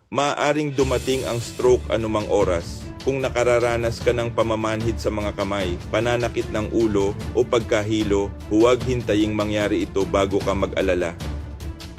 Maaaring dumating ang stroke anumang oras. Kung nakararanas ka ng pamamanhid sa mga kamay, pananakit ng ulo o pagkahilo, huwag hintaying mangyari ito bago ka mag-alala.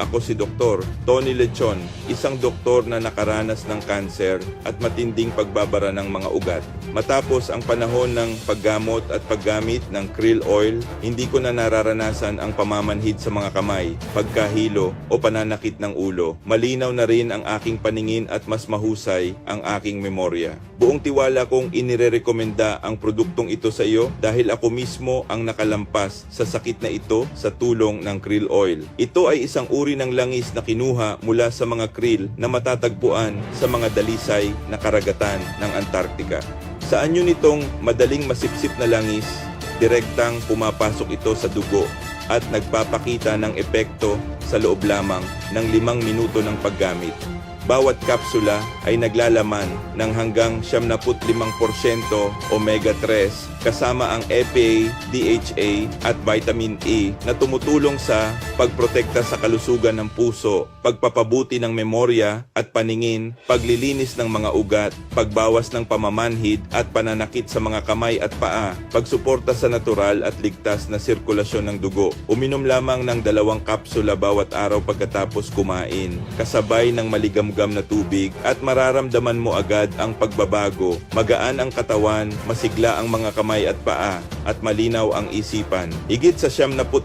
Ako si Dr. Tony Lechon, isang doktor na nakaranas ng kanser at matinding pagbabara ng mga ugat. Matapos ang panahon ng paggamot at paggamit ng krill oil, hindi ko na nararanasan ang pamamanhid sa mga kamay, pagkahilo o pananakit ng ulo. Malinaw na rin ang aking paningin at mas mahusay ang aking memorya. Buong tiwala kong inirerekomenda ang produktong ito sa iyo dahil ako mismo ang nakalampas sa sakit na ito sa tulong ng krill oil. Ito ay isang uri ng langis na kinuha mula sa mga krill na matatagpuan sa mga dalisay na karagatan ng Antarctica. Sa anyo nitong madaling masipsip na langis, direktang pumapasok ito sa dugo at nagpapakita ng epekto sa loob lamang ng 5 minuto ng paggamit. Bawat kapsula ay naglalaman ng hanggang 75% omega-3 kasama ang EPA, DHA at vitamin E na tumutulong sa pagprotekta sa kalusugan ng puso, pagpapabuti ng memorya at paningin, paglilinis ng mga ugat, pagbawas ng pamamanhid at pananakit sa mga kamay at paa, pagsuporta sa natural at ligtas na sirkulasyon ng dugo. Uminom lamang ng 2 kapsula bawat araw pagkatapos kumain, kasabay ng maligamgam na tubig at mararamdaman mo agad ang pagbabago. Magaan ang katawan, masigla ang mga kamay at paa at malinaw ang isipan. Higit sa 78%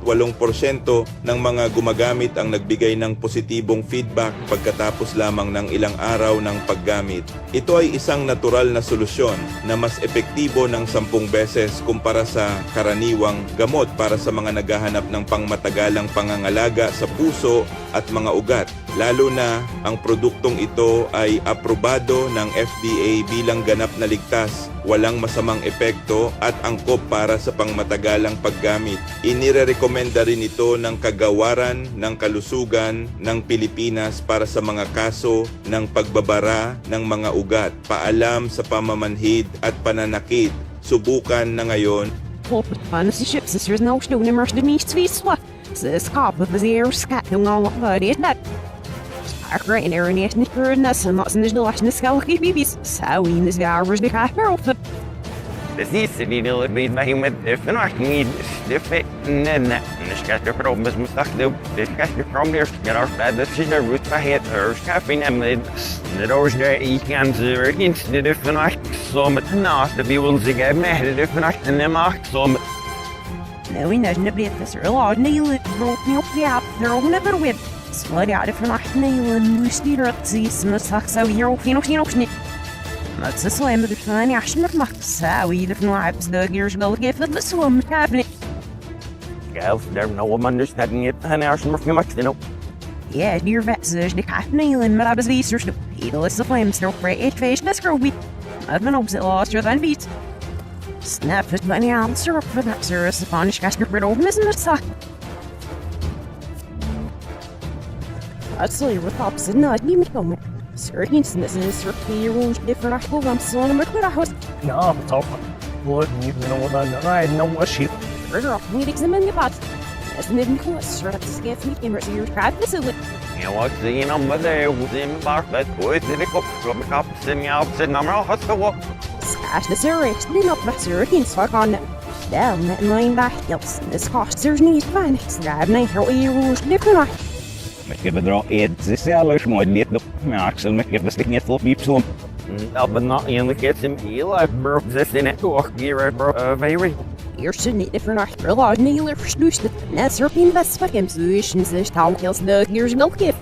ng mga gumagamit ang nagbigay ng positibong feedback pagkatapos lamang ng ilang araw ng paggamit. Ito ay isang natural na solusyon na mas epektibo ng 10 beses kumpara sa karaniwang gamot para sa mga naghahanap ng pangmatagalang pangangalaga sa puso at mga ugat. Lalo na ang produktong ito ay aprobado ng FDA bilang ganap na ligtas, walang masamang epekto at angkop para sa pangmatagalang paggamit. Inirerekomenda rin ito ng Kagawaran ng Kalusugan ng Pilipinas para sa mga kaso ng pagbabara ng mga ugat, paalam sa pamamanhid at pananakit. Subukan na ngayon. Precis, det är det med himmet för något med det fettnen. Nu ska jag prova med mustakdo. Det ska jag prova med ska det sitter ut på het ska finna med det då är I kan se inte det för något som något det vi vill se med det för något den makt som لو إن بليت تسرع نيل روتني وفيها ضربنا برويد سوالي عارف نحن نيل نشتي رقصي سمسك سوي وفين وفين وفين ما تسوي مدري ثاني عشان ما تساوي دفنوا عبس دقيرش قال كيف تسوي مكابني قال there no one understanding it أنا عشان ما في مكتنو يا دير فاسج ديك عفني لما لابس بيسرش إذا لسه فاهم سنو فريت فيش بس كروبي أدمن أوبس لاستر ذان بيت Snap money on syrup for that service upon Shkasker Brittle, Miss Suck. Actually, with pops and not even home. Sir, instance is for the rules different. I'm so on a house. No, I'm talking. What you know what I know what she. Further off, we examine the pot. As an even course, sir, at the scaff meeting, your crowd facility. You know what, you know, but there was in bar, but with the cup from the cup sitting out, sitting on our hospital. Skash the sir, explain up my sir, in Spark on it. Down that line back, yes, this cost there's need fine. Grab my hair, you rules different. Mycket bra. Det ser alla småligt upp med Axel. Mycket bestäckningar för pipsom. Ja, men not enligt ett som hela bro, this in it och gear bro, very. You're sitting different for a lot of nailer for snooze. That's her being best fucking solutions. This town kills the years milk gift.